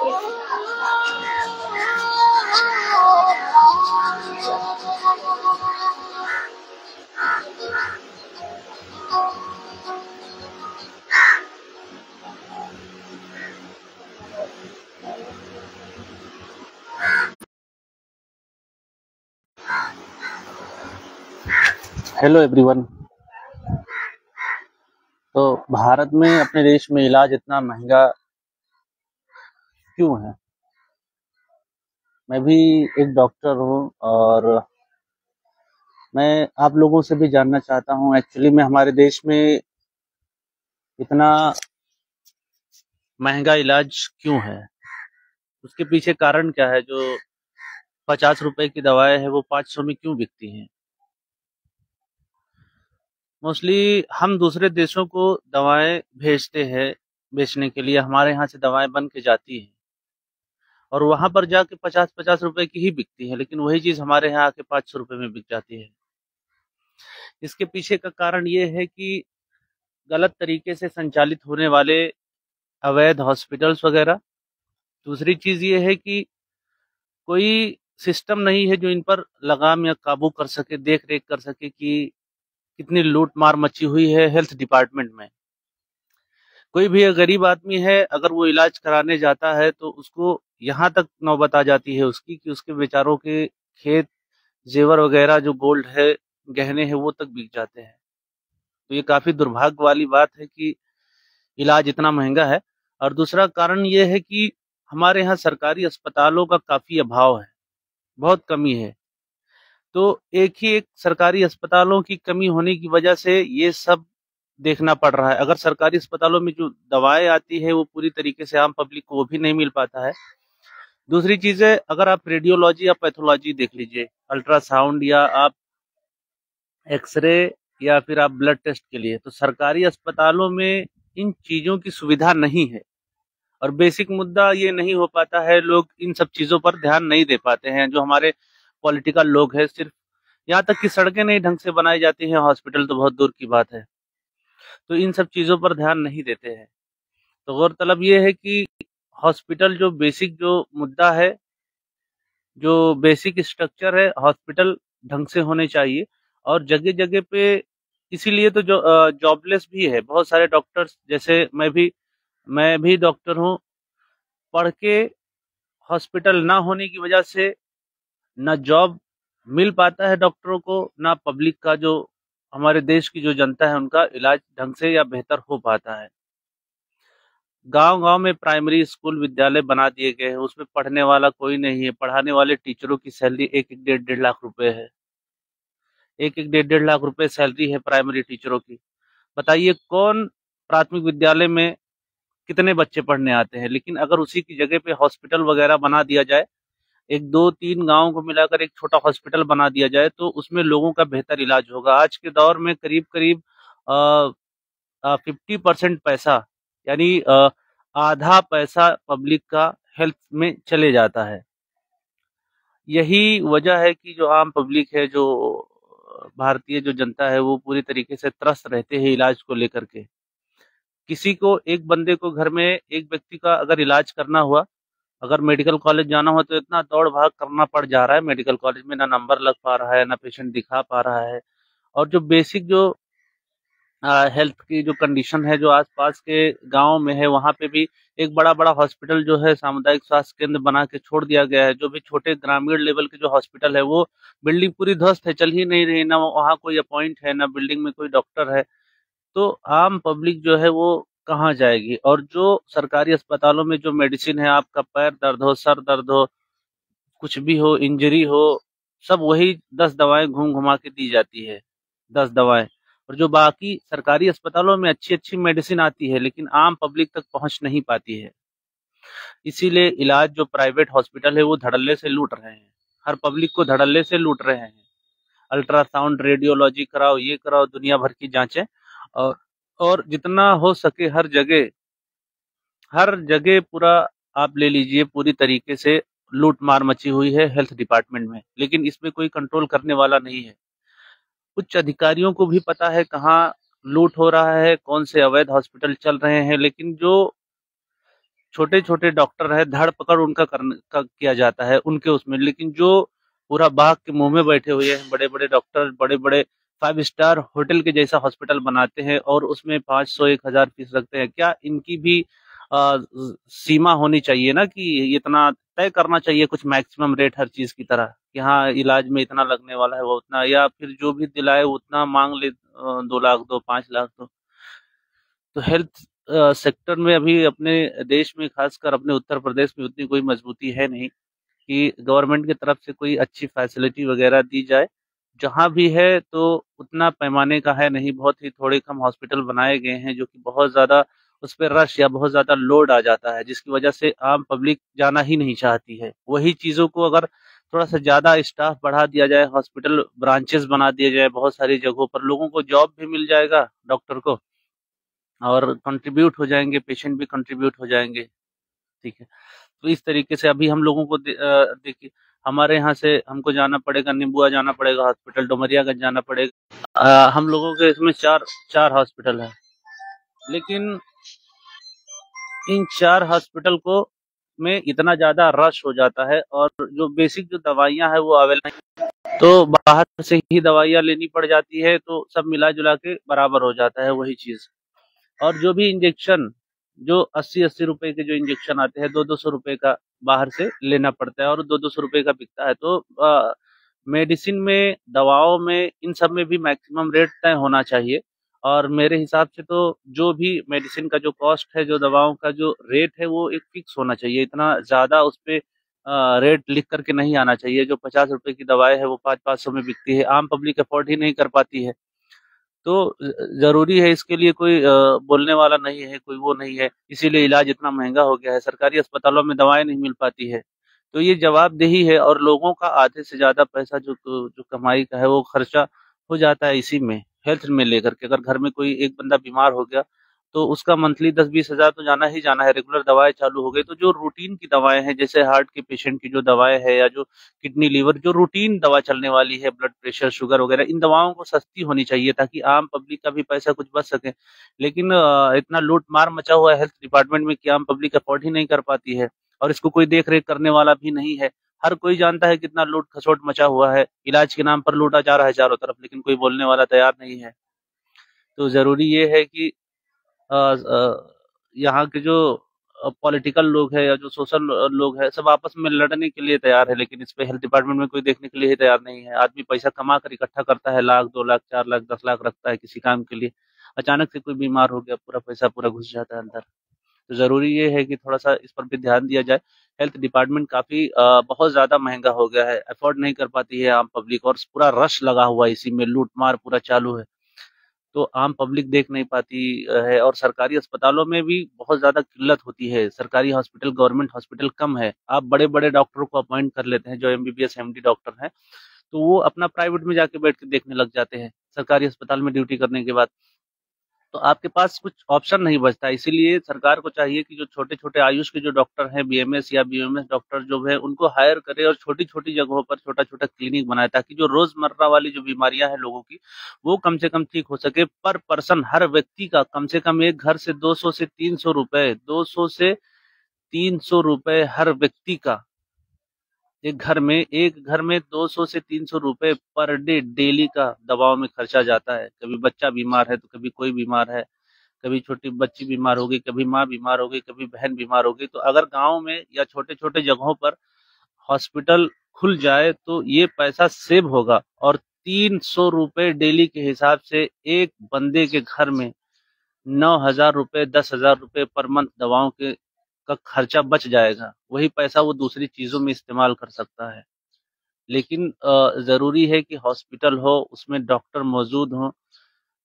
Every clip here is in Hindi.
Hello everyone. तो भारत में अपने देश में इलाज इतना महंगा क्यों है? मैं भी एक डॉक्टर हूँ और मैं आप लोगों से भी जानना चाहता हूँ एक्चुअली में हमारे देश में इतना महंगा इलाज क्यों है? उसके पीछे कारण क्या है? जो 50 रुपए की दवाएं है वो 500 में क्यों बिकती हैं? मोस्टली हम दूसरे देशों को दवाएं भेजते हैं बेचने के लिए, हमारे यहाँ से दवाएं बन के जाती हैं और वहां पर जाके 50-50 रुपए की ही बिकती है, लेकिन वही चीज हमारे यहाँ आके 500 रुपए में बिक जाती है। इसके पीछे का कारण ये है कि गलत तरीके से संचालित होने वाले अवैध हॉस्पिटल्स वगैरह। दूसरी चीज ये है कि कोई सिस्टम नहीं है जो इन पर लगाम या काबू कर सके, देख रेख कर सके कि कितनी लूट मार मची हुई है हेल्थ डिपार्टमेंट में। कोई भी गरीब आदमी है, अगर वो इलाज कराने जाता है तो उसको यहाँ तक नौबत आ जाती है उसकी कि उसके बेचारों के खेत जेवर वगैरह जो गोल्ड है, गहने हैं, वो तक बिक जाते हैं। तो ये काफी दुर्भाग्य वाली बात है कि इलाज इतना महंगा है। और दूसरा कारण ये है कि हमारे यहाँ सरकारी अस्पतालों का काफी अभाव है, बहुत कमी है। तो एक सरकारी अस्पतालों की कमी होने की वजह से ये सब देखना पड़ रहा है। अगर सरकारी अस्पतालों में जो दवाएं आती है वो पूरी तरीके से आम पब्लिक को वो भी नहीं मिल पाता है। दूसरी चीज है, अगर आप रेडियोलॉजी या पैथोलॉजी देख लीजिए, अल्ट्रासाउंड या आप एक्सरे या फिर आप ब्लड टेस्ट के लिए, तो सरकारी अस्पतालों में इन चीजों की सुविधा नहीं है। और बेसिक मुद्दा ये नहीं हो पाता है, लोग इन सब चीजों पर ध्यान नहीं दे पाते हैं। जो हमारे पॉलिटिकल लोग हैं, सिर्फ यहाँ तक कि सड़कें नहीं ढंग से बनाई जाती हैं, हॉस्पिटल तो बहुत दूर की बात है, तो इन सब चीजों पर ध्यान नहीं देते हैं। तो गौरतलब ये है कि हॉस्पिटल जो बेसिक जो मुद्दा है, जो बेसिक स्ट्रक्चर है, हॉस्पिटल ढंग से होने चाहिए। और जगह जगह पे इसीलिए तो जो जॉबलेस भी है बहुत सारे डॉक्टर्स, जैसे मैं भी डॉक्टर हूँ। पढ़ के हॉस्पिटल ना होने की वजह से ना जॉब मिल पाता है डॉक्टरों को, ना पब्लिक का, जो हमारे देश की जो जनता है, उनका इलाज ढंग से या बेहतर हो पाता है। गांव गांव में प्राइमरी स्कूल विद्यालय बना दिए गए हैं, उसमें पढ़ने वाला कोई नहीं है। पढ़ाने वाले टीचरों की सैलरी एक एक 1.5-1.5 लाख रुपए है। एक एक 1.5-1.5 लाख रुपए सैलरी है प्राइमरी टीचरों की। बताइए कौन प्राथमिक विद्यालय में कितने बच्चे पढ़ने आते हैं? लेकिन अगर उसी की जगह पे हॉस्पिटल वगैरह बना दिया जाए, एक दो तीन गांव को मिलाकर एक छोटा हॉस्पिटल बना दिया जाए, तो उसमें लोगों का बेहतर इलाज होगा। आज के दौर में करीब करीब 50% पैसा, यानी आधा पैसा पब्लिक का हेल्थ में चले जाता है। यही वजह है कि जो आम पब्लिक है, जो भारतीय जो जनता है, वो पूरी तरीके से त्रस्त रहते हैं इलाज को लेकर के। किसी को, एक बंदे को घर में एक व्यक्ति का अगर इलाज करना हुआ, अगर मेडिकल कॉलेज जाना हो, तो इतना दौड़ भाग करना पड़ जा रहा है मेडिकल कॉलेज में, ना नंबर लग पा रहा है, ना पेशेंट दिखा पा रहा है। और जो बेसिक जो हेल्थ की जो कंडीशन है, जो आसपास के गांव में है, वहां पे भी एक बड़ा बड़ा हॉस्पिटल जो है सामुदायिक स्वास्थ्य केंद्र बना के छोड़ दिया गया है। जो भी छोटे ग्रामीण लेवल के जो हॉस्पिटल है, वो बिल्डिंग पूरी ध्वस्त है, चल ही नहीं रही, ना वहाँ कोई अपॉइंट है, ना बिल्डिंग में कोई डॉक्टर है। तो आम पब्लिक जो है वो कहाँ जाएगी? और जो सरकारी अस्पतालों में जो मेडिसिन है, आपका पैर दर्द हो, सर दर्द हो, कुछ भी हो, इंजरी हो, सब वही 10 दवाएं घूम घुमा के दी जाती है, 10 दवाएं। और जो बाकी सरकारी अस्पतालों में अच्छी अच्छी मेडिसिन आती है, लेकिन आम पब्लिक तक पहुंच नहीं पाती है। इसीलिए इलाज जो प्राइवेट हॉस्पिटल है वो धड़ल्ले से लूट रहे हैं, हर पब्लिक को धड़ल्ले से लूट रहे हैं। अल्ट्रासाउंड, रेडियोलॉजी कराओ, ये कराओ, दुनिया भर की जांचें। और और जितना हो सके हर जगह पूरा आप ले लीजिए, पूरी तरीके से लूट मार मची हुई है हेल्थ डिपार्टमेंट में, लेकिन इसमें कोई कंट्रोल करने वाला नहीं है। उच्च अधिकारियों को भी पता है कहाँ लूट हो रहा है, कौन से अवैध हॉस्पिटल चल रहे हैं, लेकिन जो छोटे-छोटे डॉक्टर है, धड़ पकड़ उनका किया जाता है उनके उसमें, लेकिन जो पूरा बाघ के मुंह में बैठे हुए हैं बड़े-बड़े डॉक्टर, बड़े-बड़े 5 स्टार होटल के जैसा हॉस्पिटल बनाते हैं और उसमें 500 1000 फीस रखते हैं। क्या इनकी भी सीमा होनी चाहिए ना, कि इतना तय करना चाहिए कुछ मैक्सिमम रेट हर चीज की तरह, कि हाँ इलाज में इतना लगने वाला है वो उतना, या फिर जो भी दिलाए उतना मांग ले, 2 लाख दो, 5 लाख दो। तो हेल्थ सेक्टर में अभी अपने देश में, खासकर अपने उत्तर प्रदेश में, उतनी कोई मजबूती है नहीं कि गवर्नमेंट की तरफ से कोई अच्छी फैसिलिटी वगैरह दी जाए। जहाँ भी है तो उतना पैमाने का है नहीं, बहुत ही थोड़े कम हॉस्पिटल बनाए गए हैं जो कि बहुत ज़्यादा उस पे रश या बहुत ज़्यादा लोड आ जाता है, जिसकी वजह से आम पब्लिक जाना ही नहीं चाहती है। वही चीज़ों को अगर थोड़ा सा ज़्यादा स्टाफ बढ़ा दिया जाए, हॉस्पिटल ब्रांचेस बना दिए जाए बहुत सारी जगहों पर, लोगों को जॉब भी मिल जाएगा, डॉक्टर को, और कंट्रीब्यूट हो जाएंगे, पेशेंट भी कंट्रीब्यूट हो जाएंगे। ठीक है, तो इस तरीके से अभी हम लोगों को देखिए, हमारे यहाँ से हमको जाना पड़ेगा, निम्बुआ जाना पड़ेगा हॉस्पिटल, डुमरियागंज जाना पड़ेगा। हम लोगों के इसमें चार चार हॉस्पिटल है, लेकिन इन 4 हॉस्पिटल को में इतना ज्यादा रश हो जाता है, और जो बेसिक जो दवाइयाँ है वो अवेलेबल नहीं, तो बाहर से ही दवाइयाँ लेनी पड़ जाती है, तो सब मिला जुला के बराबर हो जाता है वही चीज। और जो भी इंजेक्शन, जो 80-80 रुपए के जो इंजेक्शन आते हैं, 200-200 रुपए का बाहर से लेना पड़ता है, और 200-200 रुपए का बिकता है। तो मेडिसिन में, दवाओं में, इन सब में भी मैक्सिमम रेट तय होना चाहिए। और मेरे हिसाब से तो जो भी मेडिसिन का जो कॉस्ट है, जो दवाओं का जो रेट है, वो एक फिक्स होना चाहिए। इतना ज्यादा उस पे रेट लिख करके नहीं आना चाहिए। जो 50 रुपए की दवाएं है वो 500-500 में बिकती है, आम पब्लिक अफोर्ड ही नहीं कर पाती है। तो जरूरी है, इसके लिए कोई बोलने वाला नहीं है, कोई वो नहीं है, इसीलिए इलाज इतना महंगा हो गया है, सरकारी अस्पतालों में दवाएं नहीं मिल पाती है। तो ये जवाबदेही है, और लोगों का आधे से ज्यादा पैसा जो जो कमाई का है वो खर्चा हो जाता है इसी में, हेल्थ में लेकर के। अगर घर में कोई एक बंदा बीमार हो गया तो उसका मंथली 10-20 हजार तो जाना ही जाना है। रेगुलर दवाएं चालू हो गई तो जो रूटीन की दवाएं हैं, जैसे हार्ट के पेशेंट की जो दवाएं है, या जो किडनी लीवर, जो रूटीन दवा चलने वाली है, ब्लड प्रेशर शुगर वगैरह, इन दवाओं को सस्ती होनी चाहिए ताकि आम पब्लिक का भी पैसा कुछ बच सके। लेकिन इतना लूट मार मचा हुआ है हेल्थ डिपार्टमेंट में कि आम पब्लिक अफोर्ड ही नहीं कर पाती है, और इसको कोई देख रेख करने वाला भी नहीं है। हर कोई जानता है कितना लूट खसोट मचा हुआ है, इलाज के नाम पर लूटा जा रहा है चारों तरफ, लेकिन कोई बोलने वाला तैयार नहीं है। तो जरूरी ये है कि यहाँ के जो पॉलिटिकल लोग हैं या जो सोशल लोग हैं, सब आपस में लड़ने के लिए तैयार है, लेकिन इस पे हेल्थ डिपार्टमेंट में कोई देखने के लिए ही तैयार नहीं है। आदमी पैसा कमा कर इकट्ठा करता है, लाख 2 लाख 4 लाख 10 लाख रखता है किसी काम के लिए, अचानक से कोई बीमार हो गया, पूरा पैसा पूरा घुस जाता है अंदर। तो जरूरी ये है कि थोड़ा सा इस पर भी ध्यान दिया जाए। हेल्थ डिपार्टमेंट काफी बहुत ज्यादा महंगा हो गया है, अफोर्ड नहीं कर पाती है आम पब्लिक, और पूरा रश लगा हुआ है इसी में, लूट मार पूरा चालू है, तो आम पब्लिक देख नहीं पाती है। और सरकारी अस्पतालों में भी बहुत ज्यादा किल्लत होती है, सरकारी हॉस्पिटल, गवर्नमेंट हॉस्पिटल कम है। आप बड़े बड़े डॉक्टरों को अपॉइंट कर लेते हैं जो एमबीबीएस एमडी डॉक्टर हैं, तो वो अपना प्राइवेट में जाके बैठ के देखने लग जाते हैं सरकारी अस्पताल में ड्यूटी करने के बाद। तो आपके पास कुछ ऑप्शन नहीं बचता। इसीलिए सरकार को चाहिए कि जो छोटे छोटे आयुष के जो डॉक्टर हैं, बीएमएस या बीएमएस डॉक्टर जो है, उनको हायर करे और छोटी छोटी जगहों पर छोटा छोटा क्लिनिक बनाए, ताकि जो रोजमर्रा वाली जो बीमारियां हैं लोगों की, वो कम से कम ठीक हो सके। पर पर्सन, हर व्यक्ति का कम से कम एक घर से 200 से 300 रुपए, 200 से 300 रुपए हर व्यक्ति का, एक घर में 200 से 300 रुपए पर डे डेली का दवाओं में खर्चा जाता है। कभी बच्चा बीमार है तो कभी कोई बीमार है, कभी छोटी बच्ची बीमार हो गई, कभी माँ बीमार हो गई, कभी बहन बीमार हो गई। तो अगर गांव में या छोटे छोटे जगहों पर हॉस्पिटल खुल जाए तो ये पैसा सेव होगा, और 300 रुपए डेली के हिसाब से एक बंदे के घर में 9 हजार रुपए, 10 हजार रुपए पर मंथ दवाओं के का खर्चा बच जाएगा। वही पैसा वो दूसरी चीजों में इस्तेमाल कर सकता है। लेकिन जरूरी है कि हॉस्पिटल हो, उसमें डॉक्टर मौजूद हो।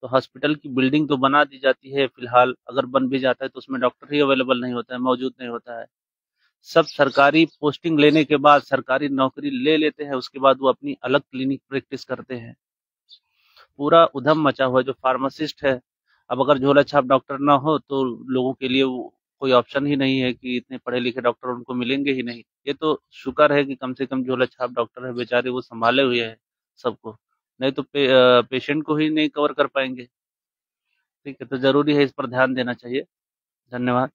तो हॉस्पिटल की बिल्डिंग तो बना दी जाती है फिलहाल, अगर बन भी जाता है तो उसमें डॉक्टर ही अवेलेबल नहीं होता है, मौजूद नहीं होता है। सब सरकारी पोस्टिंग लेने के बाद, सरकारी नौकरी ले लेते हैं, उसके बाद वो अपनी अलग क्लिनिक प्रैक्टिस करते हैं। पूरा उधम मचा हुआ है। जो फार्मासिस्ट है, अब अगर झोला छाप डॉक्टर ना हो तो लोगों के लिए वो कोई ऑप्शन ही नहीं है, कि इतने पढ़े लिखे डॉक्टर उनको मिलेंगे ही नहीं। ये तो शुक्र है कि कम से कम झोला छाप डॉक्टर है बेचारे, वो संभाले हुए हैं सबको, नहीं तो पेशेंट को ही नहीं कवर कर पाएंगे। ठीक है, तो जरूरी है इस पर ध्यान देना चाहिए। धन्यवाद।